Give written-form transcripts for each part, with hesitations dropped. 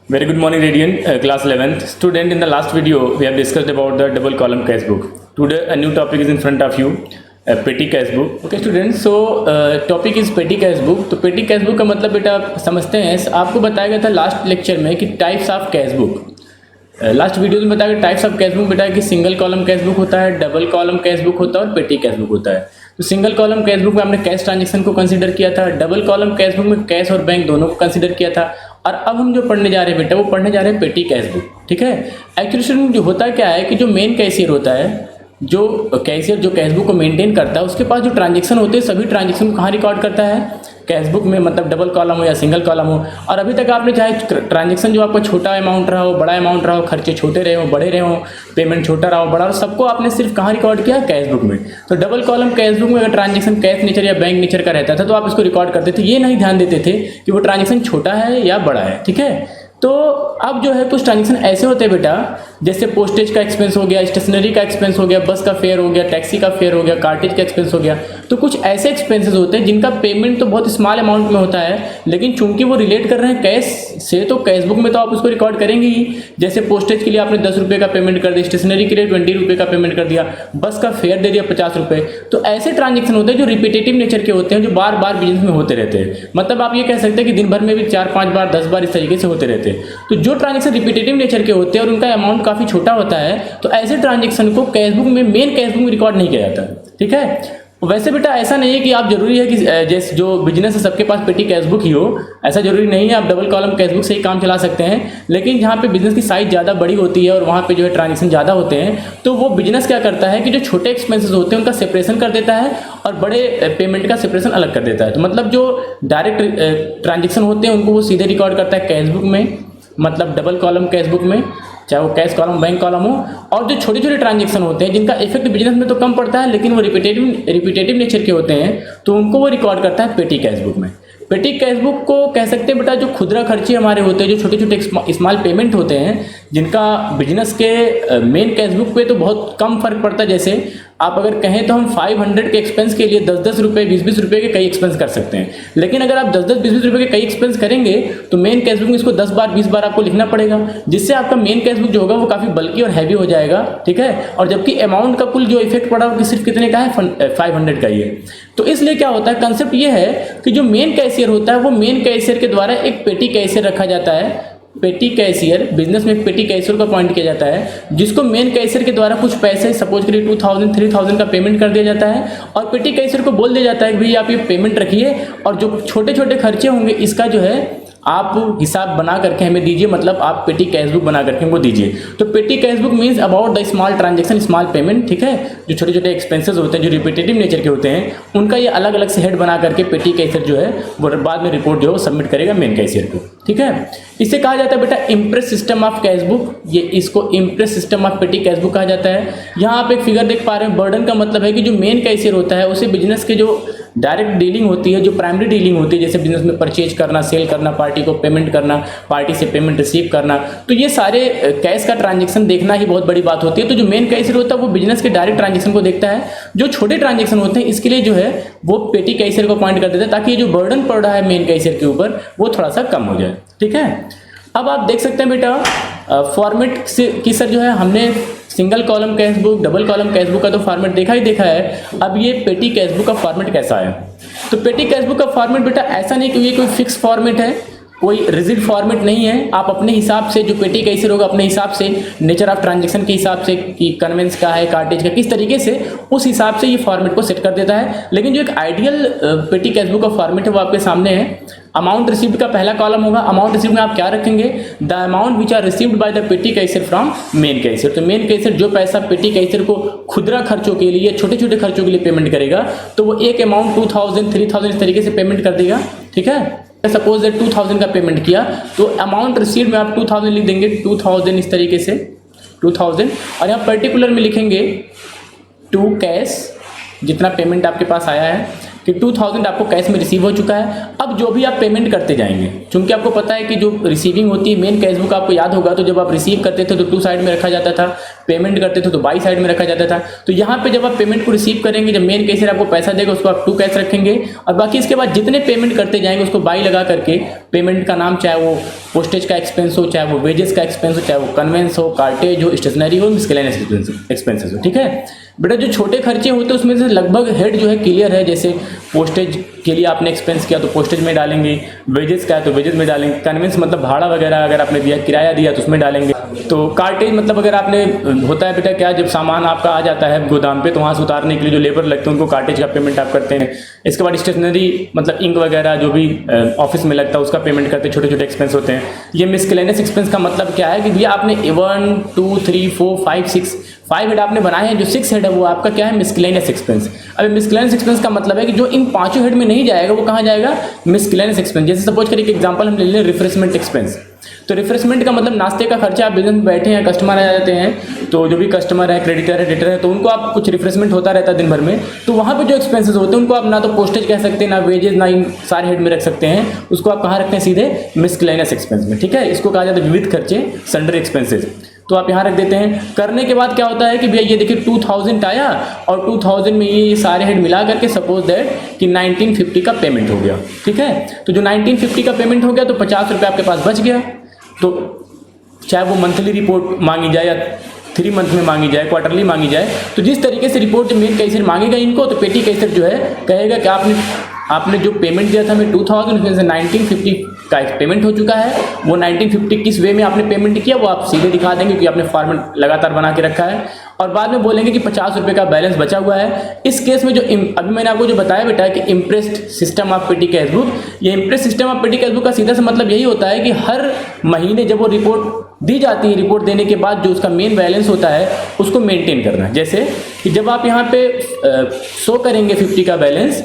Very good morning, Radiant, class 11th. Student, in the last video, we have discussed about the double column cash book. Today, a new topic is in front of you, petty cash book. Okay, students, so topic is petty cash book. तो petty cash book का मतलब बेटा आप समझते हैं, आपको बताया गया था लास्ट लेक्चर में कि types of cash book. Last video में बताया टाइप्स ऑफ कैश बुक बेटा कि सिंगल कॉलम कैश बुक होता है, डबल कॉलम कैश बुक होता है और पेटी कैश बुक होता है। तो सिंगल कॉलम कैश बुक में हमने कैश ट्रांजैक्शन को कंसीडर किया था, डबल कॉलम कैश बुक में कैश और बैंक दोनों को कंसीडर किया था, और अब हम जो पढ़ने जा रहे हैं बेटा वो पढ़ने जा रहे हैं पेटी कैश बुक। ठीक है, एक्चुअली जो होता क्या है कि जो मेन कैशियर होता है, जो कैशियर जो कैश बुक को मेंटेन करता है, उसके पास जो ट्रांजैक्शन होते हैं सभी ट्रांजैक्शन को कहाँ रिकॉर्ड करता है, कैश बुक में, मतलब डबल कॉलम हो या सिंगल कॉलम हो। और अभी तक आपने चाहे ट्रांजैक्शन जो आपका छोटा अमाउंट रहा हो, बड़ा अमाउंट रहा हो, खर्चे छोटे रहे हो, बड़े रहे हो, पेमेंट छोटा रहा हो, बड़ा हो, सबको आपने सिर्फ कहाँ रिकॉर्ड किया, कैश बुक में। तो डबल कॉलम कैश बुक में अगर ट्रांजैक्शन कैश नेचर या बैंक नेचर का रहता था तो आप इसको रिकॉर्ड करते थे, ये नहीं ध्यान देते थे कि वो ट्रांजैक्शन छोटा है या बड़ा है। ठीक है, तो अब जो है कुछ ट्रांजैक्शन ऐसे होते हैं बेटा, जैसे पोस्टेज का एक्सपेंस हो गया, स्टेशनरी का एक्सपेंस हो गया, बस का फेयर हो गया, टैक्सी का फेयर हो गया, कार्टेज का एक्सपेंस हो गया। तो कुछ ऐसे एक्सपेंसेस होते हैं जिनका पेमेंट तो बहुत स्मॉल अमाउंट में होता है, लेकिन चूंकि वो रिलेट कर रहे हैं कैश से, तो कैश बुक में तो आप उसको रिकॉर्ड करेंगे ही। जैसे पोस्टेज के लिए आपने 10 रुपये का पेमेंट कर दिया, स्टेशनरी के लिए 20 रुपये का पेमेंट कर दिया, बस का फेयर दे दिया 50 रुपये। तो ऐसे ट्रांजेक्शन होते हैं जो रिपीटेटिव नेचर के होते हैं, जो बार बार बिजनेस में होते रहते हैं। मतलब आप ये कह सकते हैं कि दिन भर में भी 4-5 बार 10 बार इस तरीके से होते रहते हैं। तो जो ट्रांजेक्शन रिपीटेटिव नेचर के होते हैं और उनका अमाउंट काफ़ी छोटा होता है, तो ऐसे ट्रांजैक्शन को कैश बुक में, मेन कैश बुक में रिकॉर्ड नहीं किया जाता। ठीक है, वैसे बेटा ऐसा नहीं है कि आप जरूरी है कि जैसे जो बिजनेस है सबके पास पेटी कैश बुक ही हो, ऐसा जरूरी नहीं है। आप डबल कॉलम कैश बुक से ही काम चला सकते हैं, लेकिन जहाँ पे बिजनेस की साइज ज़्यादा बड़ी होती है और वहाँ पे जो है ट्रांजैक्शन ज़्यादा होते हैं, तो वो बिजनेस क्या करता है कि जो छोटे एक्सपेंसेस होते हैं उनका सेपरेशन कर देता है और बड़े पेमेंट का सेपरेशन अलग कर देता है। तो मतलब जो डायरेक्ट ट्रांजेक्शन होते हैं उनको वो सीधे रिकॉर्ड करता है कैश बुक में, मतलब डबल कॉलम कैश बुक में, चाहे वो कैश कॉलम बैंक कॉलम हो। और जो छोटे छोटे ट्रांजैक्शन होते हैं जिनका इफेक्ट बिजनेस में तो कम पड़ता है, लेकिन वो रिपीटेटिव नेचर के होते हैं, तो उनको वो रिकॉर्ड करता है पेटी कैश बुक में। पेटी कैश बुक को कह सकते हैं बेटा जो खुदरा खर्चे हमारे होते हैं, जो छोटे छोटे स्मॉल पेमेंट होते हैं, जिनका बिजनेस के मेन कैश बुक पे तो बहुत कम फर्क पड़ता है। जैसे आप अगर कहें तो हम 500 के एक्सपेंस के लिए 10-10 रुपये, 20-20 रुपये के कई एक्सपेंस कर सकते हैं, लेकिन अगर आप 10-10, 20-20 रुपये के कई एक्सपेंस करेंगे तो मेन कैश बुक में इसको 10 बार 20 बार आपको लिखना पड़ेगा, जिससे आपका मेन कैश बुक जो होगा वो काफ़ी बल्कि और हैवी हो जाएगा। ठीक है, और जबकि अमाउंट का कुल जो इफेक्ट पड़ा वो सिर्फ कितने का है, 500 का ही है। तो इसलिए क्या होता है, कंसेप्ट ये है कि जो मेन कैशियर होता है वो मेन कैशियर के द्वारा एक पेटी कैशियर रखा जाता है। पेटी कैशियर, बिजनेस में एक पेटी कैशियर का अपॉइंट किया जाता है, जिसको मेन कैशियर के द्वारा कुछ पैसे, सपोज करिए 2000-3000 का पेमेंट कर दिया जाता है, और पेटी कैशियर को बोल दिया जाता है कि भाई आप ये पेमेंट रखिए और जो छोटे छोटे खर्चे होंगे इसका जो है आप हिसाब बना करके हमें दीजिए, मतलब आप पेटी कैश बुक बना करके हमको दीजिए। तो पेटी cash book means about the small transaction, small payment. ठीक है, जो छोटे छोटे एक्सपेंसेस होते हैं जो रिपीटेटिव नेचर के होते हैं, उनका ये अलग अलग से हेड बना करके पेटी कैशियर जो है वो बाद में रिपोर्ट जो है वो सबमिट करेगा मेन कैशियर को। ठीक है, इसे कहा जाता है बेटा impress system of cash book. ये इसको impress system of petty cash book कहा जाता है। यहाँ आप एक फिगर देख पा रहे हैं, बर्डन का मतलब है कि जो मेन कैशियर होता है उसे बिजनेस के जो डायरेक्ट डीलिंग होती है, जो प्राइमरी डीलिंग होती है, जैसे बिजनेस में परचेज करना, सेल करना, पार्टी को पेमेंट करना, पार्टी से पेमेंट रिसीव करना, तो ये सारे कैश का ट्रांजैक्शन देखना ही बहुत बड़ी बात होती है। तो जो मेन कैशियर होता है वो बिजनेस के डायरेक्ट ट्रांजैक्शन को देखता है। जो छोटे ट्रांजैक्शन होते हैं इसके लिए जो है वो पेटी कैशियर को अपॉइंट कर देता है, ताकि ये जो बर्डन पड़ रहा है मेन कैशियर के ऊपर वो थोड़ा सा कम हो जाए। ठीक है, अब आप देख सकते हैं बेटा फॉर्मेट की सर जो है हमने single column cash book, double column cash book का तो फॉर्मेट देखा है। अब ये पेटी कैश बुक का फॉर्मेट कैसा है, तो पेटी कैश बुक का फॉर्मेट बेटा ऐसा नहीं कि ये कोई फिक्स फॉर्मेट है, कोई रिजिड फॉर्मेट नहीं है। आप अपने हिसाब से जो पेटी कैशियर होगा अपने हिसाब से, नेचर ऑफ ट्रांजैक्शन के हिसाब से कि कन्वेंस का है, कार्टेज का किस तरीके से, उस हिसाब से ये फॉर्मेट को सेट कर देता है। लेकिन जो एक आइडियल पेटी कैश बुक का फॉर्मेट है वो आपके सामने है। अमाउंट रिसीव्ड का पहला कॉलम होगा। अमाउंट रिसीव्ड में आप क्या रखेंगे, the amount which are received by the petty cashier from main cashier. तो मेन कैशियर जो पैसा पेटी कैशियर को खुदरा खर्चों के लिए, छोटे छोटे खर्चों के लिए पेमेंट करेगा, तो वो एक अमाउंट 2000-3000 इस तरीके से पेमेंट कर देगा। ठीक है, सपोज दैट 2000 का पेमेंट किया तो अमाउंट रिसीव्ड में आप 2000 लिख देंगे, 2000 इस तरीके से 2000, और यहाँ पर्टिकुलर में लिखेंगे टू कैश, जितना पेमेंट आपके पास आया है। कि 2000 आपको कैश में रिसीव हो चुका है। अब जो भी आप पेमेंट करते जाएंगे, क्योंकि आपको पता है कि जो रिसीविंग होती है मेन कैश बुक, आपको याद होगा, तो जब आप रिसीव करते थे तो टू साइड में रखा जाता था, पेमेंट करते थे तो बाई साइड में रखा जाता था। तो यहाँ पे जब आप पेमेंट को रिसीव करेंगे, जब मेन कैशियर आपको पैसा देगा उसको आप टू कैश रखेंगे, और बाकी इसके बाद जितने पेमेंट करते जाएंगे उसको बाई लगा करके पेमेंट का नाम, चाहे वो पोस्टेज का एक्सपेंस हो, चाहे वो वेजेस का एक्सपेंस हो, चाहे वो कन्वेंस हो, कार्टेज हो, स्टेशनरी हो, मिसलेनियस एक्सपेंसेस हो। ठीक है बेटा, जो छोटे खर्चे होते हैं उसमें से लगभग हेड जो है क्लियर है। जैसे पोस्टेज के लिए आपने एक्सपेंस किया तो पोस्टेज में डालेंगे, वेजेस का है तो वेजेस में डालेंगे, कन्वेंस मतलब भाड़ा वगैरह अगर आपने दिया, किराया दिया तो उसमें डालेंगे। तो कार्टेज मतलब अगर आपने, होता है बेटा क्या, जब सामान आपका आ जाता है गोदाम पे तो वहाँ से उतारने के लिए जो लेबर लगते हैं उनको कार्टेज का पेमेंट आप करते हैं। इसके बाद स्टेशनरी मतलब इंक वगैरह जो भी ऑफिस में लगता है उसका पेमेंट करते हैं, छोटे छोटे एक्सपेंस होते हैं। ये मिसलेनियस एक्सपेंस का मतलब क्या है कि भैया आपने 1 2 3 4 5 6 5 हेड आपने बनाए हैं, जो 6 हेड है वो आपका क्या है, मिसलेनियस एक्सपेंस। अब मिसलेनियस एक्सपेंस का मतलब है कि जो इन 5 हेड में नहीं जाएगा वो कहाँ जाएगा, मिसलेनियस एक्सपेंस। जैसे सपोज करिए एक एग्जांपल हम ले लें, रिफ्रेशमेंट एक्सपेंस। तो रिफ्रेशमेंट का मतलब नाश्ते का खर्चा, आप बिजनेस में बैठे हैं, कस्टमर आ जाते हैं, तो जो भी कस्टमर है, क्रेडिटर है, डेटर है, तो उनको आप कुछ रिफ्रेशमेंट होता रहता है दिन भर में, तो वहाँ पे जो एक्सपेंसेस होते हैं उनको आप ना तो पोस्टेज कह सकते हैं, ना वेजेस, ना इन सारे हेड में रख सकते हैं, उसको आप कहाँ रखते हैं, सीधे मिसलेनियस एक्सपेंस में। ठीक है, इसको कहा जाता है विविध खर्चे, सन्डरी एक्सपेंसेस। तो आप यहाँ रख देते हैं। करने के बाद क्या होता है कि भैया ये देखिए 2000 आया और 2000 में ये सारे हेड मिला करके सपोज दैट कि 1950 का पेमेंट हो गया। ठीक है, तो जो 1950 का पेमेंट हो गया तो 50 रुपये आपके पास बच गया। तो चाहे वो मंथली रिपोर्ट मांगी जाए या 3 मंथ में मांगी जाए, क्वार्टरली मांगी जाए, तो जिस तरीके से रिपोर्ट मेन कैशियर मांगेगा इनको, तो पेटी कैशियर जो है कहेगा कि आपने जो पेमेंट दिया था हमें 2000, उसमें से 1950 का पेमेंट हो चुका है। वो 1950 किस वे में आपने पेमेंट किया वो आप सीधे दिखा देंगे क्योंकि आपने फॉर्मेट लगातार बना के रखा है, और बाद में बोलेंगे कि 50 रुपये का बैलेंस बचा हुआ है। इस केस में जो अभी मैंने आपको जो बताया बेटा कि imprest system of petty cash book, ये imprest system of petty cash book का सीधा सा मतलब यही होता है कि हर महीने जब वो रिपोर्ट दी जाती है, रिपोर्ट देने के बाद जो उसका मेन बैलेंस होता है उसको मेंटेन करना है। जैसे कि जब आप यहाँ पे शो करेंगे 50 का बैलेंस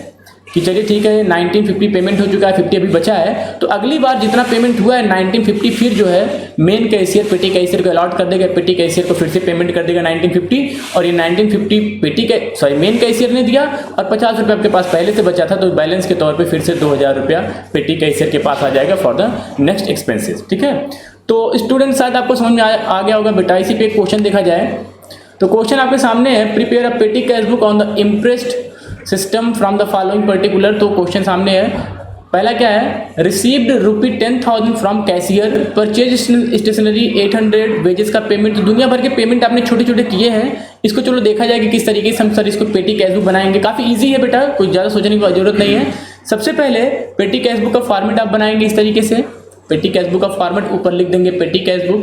कि चलिए ठीक है 1950 पेमेंट हो चुका है, 50 अभी बचा है, तो अगली बार जितना पेमेंट हुआ है 1950 फिर जो है मेन कैशियर पेटी कैशियर को अलॉट कर देगा, पेटी कैशियर को फिर से पेमेंट कर देगा 1950, और ये 1950 मेन कैशियर ने दिया और 50 रुपये आपके पास पहले से बचा था, तो बैलेंस के तौर पे फिर से 2000 रुपया पेटी कैशियर के पास आ जाएगा फॉर द नेक्स्ट एक्सपेंसेस। ठीक है, तो स्टूडेंट शायद आपको समझ में आ गया होगा बेटा। इसी पे एक क्वेश्चन देखा जाए तो क्वेश्चन आपके सामने है, prepare a petty cash book on the imprest system from the following particular. तो क्वेश्चन सामने है, पहला क्या है, received ₹10,000 from cashier, purchase stationery 800, wages का पेमेंट। तो दुनिया भर के पेमेंट आपने छोटे छोटे किए हैं, इसको चलो देखा जाए कि किस तरीके से हम सर इसको पेटी कैश बुक बनाएंगे। काफ़ी ईजी है बेटा, कुछ ज़्यादा सोचने की जरूरत नहीं है। सबसे पहले पेटी कैश बुक का फॉर्मेट आप बनाएंगे इस तरीके से, पेटी कैश बुक का फॉर्मेट ऊपर लिख देंगे पेटी कैश बुक,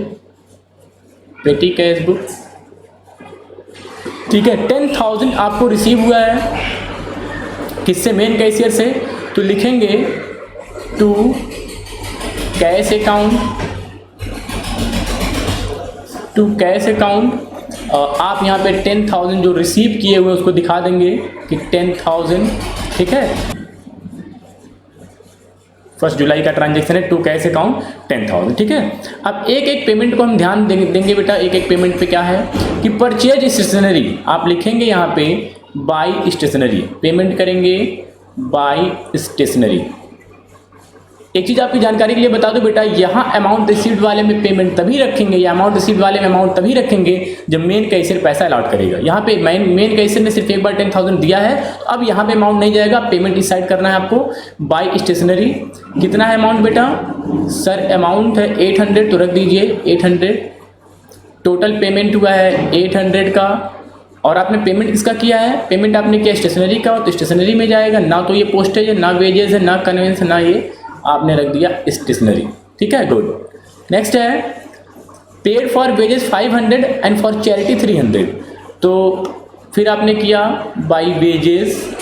पेटी कैश बुक। ठीक है, 10,000 आपको रिसीव हुआ है किससे, मेन कैशियर से, तो लिखेंगे to cash account, to cash account. आप यहाँ पे 10,000 जो रिसीव किए हुए उसको दिखा देंगे कि 10,000। ठीक है, 1 जुलाई का ट्रांजैक्शन है, टू कैश अकाउंट 10,000। ठीक है, अब एक एक पेमेंट को हम ध्यान देंगे बेटा। एक एक पेमेंट पे क्या है कि परचेज स्टेशनरी आप लिखेंगे यहाँ पे बाई स्टेशनरी, पेमेंट करेंगे बाई स्टेशनरी। एक चीज़ आपकी जानकारी के लिए बता दो बेटा, यहाँ अमाउंट रिसीव्ड वाले में पेमेंट तभी रखेंगे, या अमाउंट रिसीव्ड वाले में अमाउंट तभी रखेंगे जब मेन कैशियर पैसा अलॉट करेगा। यहाँ पे मेन कैशियर ने सिर्फ एक बार 10,000 दिया है, तो अब यहाँ पे अमाउंट नहीं जाएगा, पेमेंट डिसाइड करना है आपको बाई स्टेशनरी। कितना है अमाउंट बेटा, सर अमाउंट है 800, तो रख दीजिए 800। टोटल पेमेंट हुआ है 800 का, और आपने पेमेंट किसका किया है, पेमेंट आपने किया स्टेशनरी का, तो स्टेशनरी में जाएगा, ना तो ये पोस्टेज है, ना वेजेस है, ना कन्वेंस, ना ये आपने रख दिया स्टेशनरी। ठीक है, गुड। नेक्स्ट है paid for wages 500 and for charity 300। तो फिर आपने किया by wages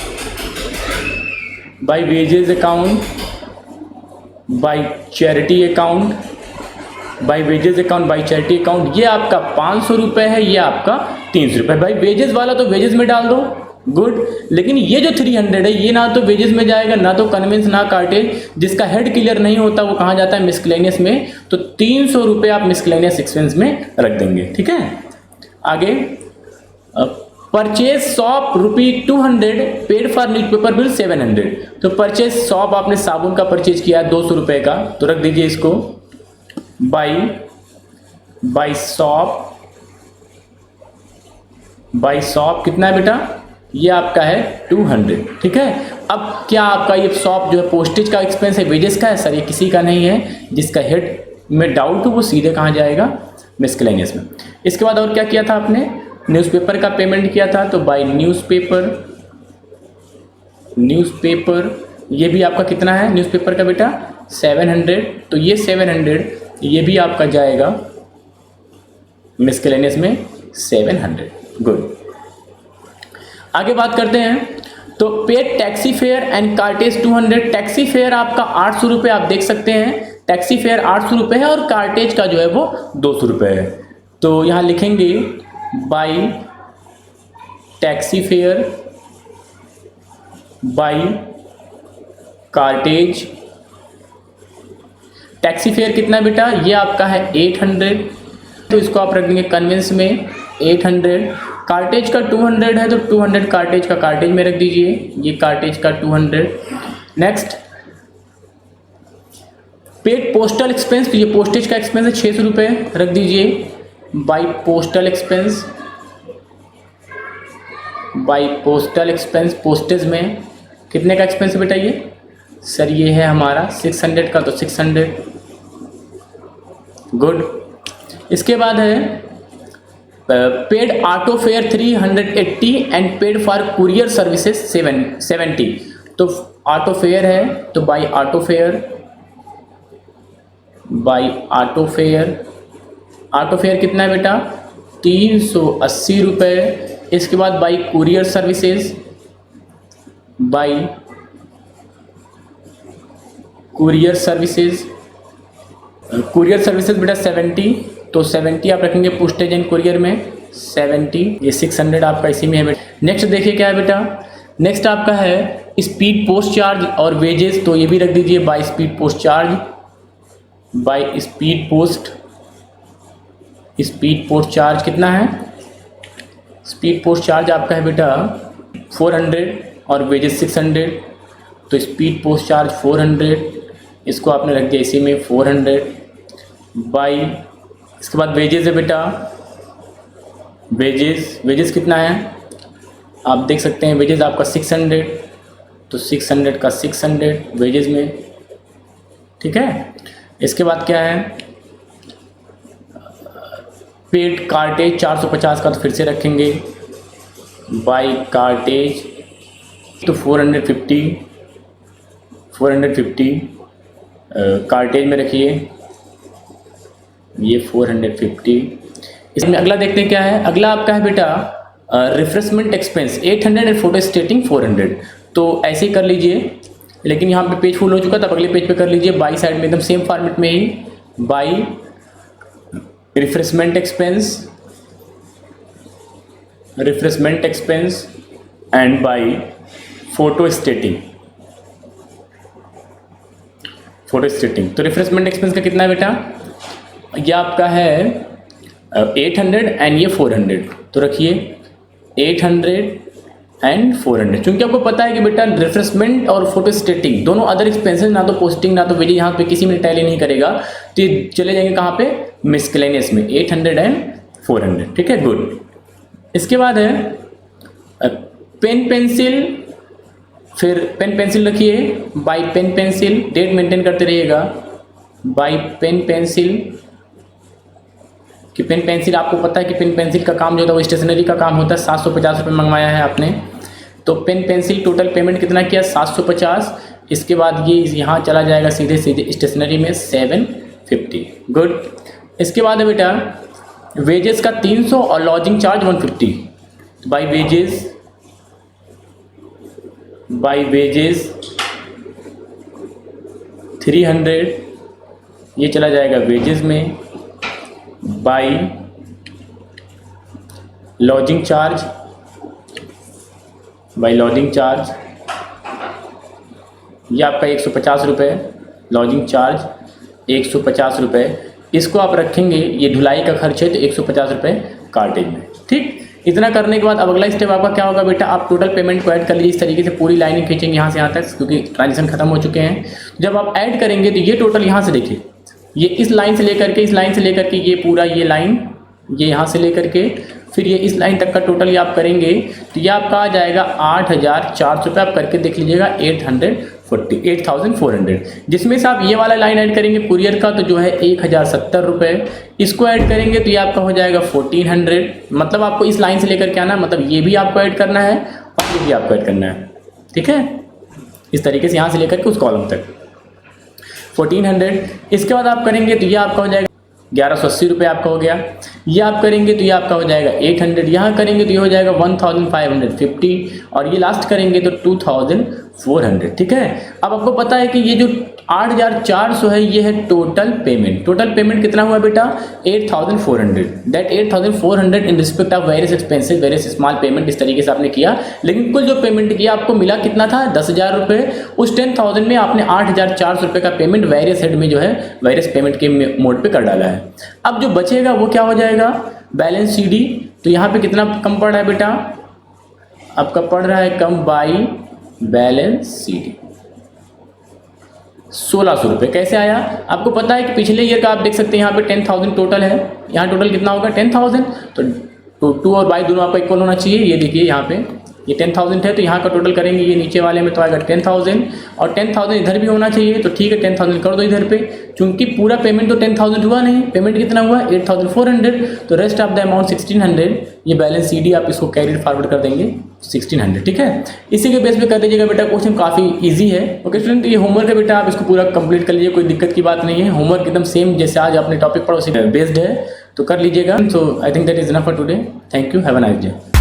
account, by charity account, by wages account, by charity account. ये आपका 500 रुपये है, ये आपका 300 रुपये। भाई वेजेस वाला तो वेजेस में डाल दो, गुड। लेकिन ये जो 300 है ये ना तो वेजेस में जाएगा, ना तो कन्वेंस, ना कार्टेज। जिसका हेड क्लियर नहीं होता वो कहाँ जाता है, मिसलेनियस में। तो 300 रुपये आप मिसलेनियस एक्सपेंस में रख देंगे। ठीक है, आगे purchase shop ₹200, paid for newspaper bill 700। तो परचेज शॉप आपने साबुन का परचेज किया है 200 रुपये का, तो रख दीजिए इसको बाई शॉप कितना है बेटा, ये आपका है 200। ठीक है, अब क्या आपका ये शॉप जो है पोस्टेज का एक्सपेंस है, वेजेस का है? सर ये किसी का नहीं है, जिसका हेड में डाउट हो वो सीधे कहाँ जाएगा, मिसलेनियस में। इसके बाद और क्या किया था आपने, न्यूज़पेपर का पेमेंट किया था, तो बाई न्यूज़पेपर ये भी आपका कितना है न्यूज़पेपर का बेटा 700, तो ये 700 ये भी आपका जाएगा मिसलेनियस में 700। गुड, आगे बात करते हैं। तो paid taxi fare and cartridge 200। Taxi fare आपका 800 रुपये, आप देख सकते हैं टैक्सी फेयर 800 रुपये है और कार्टेज का जो है वो 200 रुपये है। तो यहाँ लिखेंगे by taxi fare by cartage. Taxi fare कितना बेटा, ये आपका है 800, तो इसको आप रख देंगे कन्वेंस में 800। कार्टेज का 200 है, तो 200 कार्टेज का कार्टेज में रख दीजिए, ये कार्टेज का 200। नेक्स्ट पेड पोस्टल एक्सपेंस, तो ये पोस्टेज का एक्सपेंस है 600 रुपये, रख दीजिए बाई पोस्टल एक्सपेंस। पोस्टेज में कितने का एक्सपेंस है बेटा ये, सर ये है हमारा 600 का, तो 600। गुड, इसके बाद है paid auto fair 380 and paid for courier services 70। तो ऑटो फेयर है, तो बाई ऑटो फेयर कितना है बेटा 380 रुपये। इसके बाद बाई कुरियर सर्विसेज बेटा 70, तो 70 आप रखेंगे पोस्टेज एंड कुरियर में 70, ये 600 आपका इसी में है बेटा। नेक्स्ट देखिए क्या है बेटा, नेक्स्ट आपका है स्पीड पोस्ट चार्ज और वेजेस, तो ये भी रख दीजिए बाई स्पीड पोस्ट चार्ज कितना है, स्पीड पोस्ट चार्ज आपका है बेटा 400 और वेजेस 600, तो स्पीड पोस्ट चार्ज 400, इसको आपने रख दिया इसी में 400 बाई। इसके बाद वेजेस है बेटा, वेजेस कितना है आप देख सकते हैं, वेजेस आपका 600, तो 600 का 600 वेजेस में। ठीक है, इसके बाद क्या है पेड कार्टेज 450 का, तो फिर से रखेंगे बाई कार्टेज, तो 450 कार्टेज में रखिए, ये 450। इसमें अगला देखते हैं क्या है, अगला आपका है बेटा रिफ्रेशमेंट एक्सपेंस 800 एंड फोटो स्टेटिंग 400। तो ऐसे ही कर लीजिए, लेकिन यहाँ पे पेज फुल हो चुका था, अगले पेज पे कर लीजिए बाई साइड में एकदम सेम फॉर्मेट में ही, by refreshment expense and by photo stating. तो रिफ्रेशमेंट एक्सपेंस का कितना है बेटा, ये आपका है 800 एंड ये 400, तो रखिए 800 एंड 400। क्योंकि आपको पता है कि बेटा रिफ्रेशमेंट और फोटो स्टेटिंग दोनों अदर एक्सपेंसेस, ना तो पोस्टिंग ना तो वेजेस, यहाँ पे किसी में टैली नहीं करेगा, तो ये चले जाएंगे कहाँ पे मिसलेनियस में 800 एंड 400। ठीक है, गुड। इसके बाद है पेन पेंसिल, फिर पेन पेंसिल रखिए by pen pencil, date maintain करते रहिएगा बाई पेन पेंसिल। कि पेन पेंसिल आपको पता है कि पेन पेंसिल का काम जो होता है वो स्टेशनरी का काम होता है, 750 रुपये मंगवाया है आपने, तो पेन पेंसिल टोटल पेमेंट कितना किया 750। इसके बाद ये यहाँ चला जाएगा सीधे स्टेशनरी में 750। गुड, इसके बाद है बेटा वेजेस का 300 और लॉजिंग चार्ज 150 बाई वेजेस 300, ये चला जाएगा वेजेस में, बाई लॉजिंग चार्ज ये आपका 150 रुपये, लॉजिंग चार्ज 150 रुपये, इसको आप रखेंगे, ये धुलाई का खर्च है तो 150 रुपये कार्टेज में। ठीक, इतना करने के बाद अब अगला स्टेप आपका क्या होगा बेटा, आप टोटल पेमेंट को ऐड कर लीजिए। इस तरीके से पूरी लाइनिंग खींचेंगे यहाँ से यहाँ तक, क्योंकि ट्रांजेक्शन खत्म हो चुके हैं। जब आप ऐड करेंगे तो ये टोटल यहाँ से देखिए, ये इस लाइन से लेकर के इस लाइन से लेकर के ये पूरा ये लाइन, ये यहाँ से लेकर के फिर ये इस लाइन तक का टोटल ये आप करेंगे तो ये आपका आ जाएगा 8,400 रुपये। आप करके देख लीजिएगा 8,400, जिसमें से आप ये वाला लाइन ऐड करेंगे कुरियर का, तो जो है 1,070 रुपये। इसको ऐड करेंगे तो ये आपका हो जाएगा 1,400। मतलब आपको इस लाइन से लेकर के आना, मतलब ये भी आपको ऐड करना है और ये भी आपको ऐड करना है, ठीक है। इस तरीके से यहाँ से लेकर के उस कॉलम तक 1,400। इसके बाद आप करेंगे तो ये आपका हो जाएगा 1,180 रुपये आपका हो गया। ये आप करेंगे तो ये आपका हो जाएगा 800। यहाँ करेंगे तो ये हो जाएगा 1,550 और ये लास्ट करेंगे तो 2,400, ठीक है। अब आपको पता है कि ये जो 8,400 है ये है टोटल पेमेंट। टोटल पेमेंट कितना हुआ बेटा, 8,400। That 8,400 in respect of various expenses, various small payment. इस तरीके से आपने किया, लेकिन कुल जो पेमेंट किया आपको मिला कितना था, 10,000 रुपये। उस 10,000 में आपने 8,400 रुपये का पेमेंट वेरियस हेड में जो है वेरियस पेमेंट के मोड पे कर डाला है। अब जो बचेगा वो क्या हो जाएगा, बैलेंस CD। तो यहाँ पे कितना कम पड़ रहा है बेटा, आपका पड़ रहा है कम बाई बैलेंस CD 1,600 रुपये। कैसे आया, आपको पता है कि पिछले ईयर का आप देख सकते हैं यहाँ पे 10,000 टोटल है। यहाँ टोटल कितना होगा 10,000, तो 2 और बाई दोनों आपका इक्वल होना चाहिए। ये देखिए यहाँ पे ये 10,000 है तो यहाँ का टोटल करेंगे, ये नीचे वाले में तो आएगा 10,000 और 10,000 इधर भी होना चाहिए। तो ठीक है 10,000 कर दो इधर पे, चूंकि पूरा पेमेंट तो 10,000 हुआ नहीं, पेमेंट कितना हुआ 8,400। तो रेस्ट ऑफ द अमाउंट 1,600, ये बैलेंस CD आप इसको कैरी फॉरवर्ड कर देंगे 1,600, ठीक है। इसी के बेस पे कर दीजिएगा बेटा। क्वेश्चन काफ़ी ईजी है। ओके स्टूडेंट, ये होमवर्क है बेटा, आप इसको पूरा कंप्लीट कर लीजिए, कोई दिक्कत की बात नहीं है। होमवर्क एकदम सेम जैसे आज आपने टॉपिक पढ़ा उसी बेस्ड है, तो कर लीजिएगा। So I think that is enough for today. Thank you, have a nice day.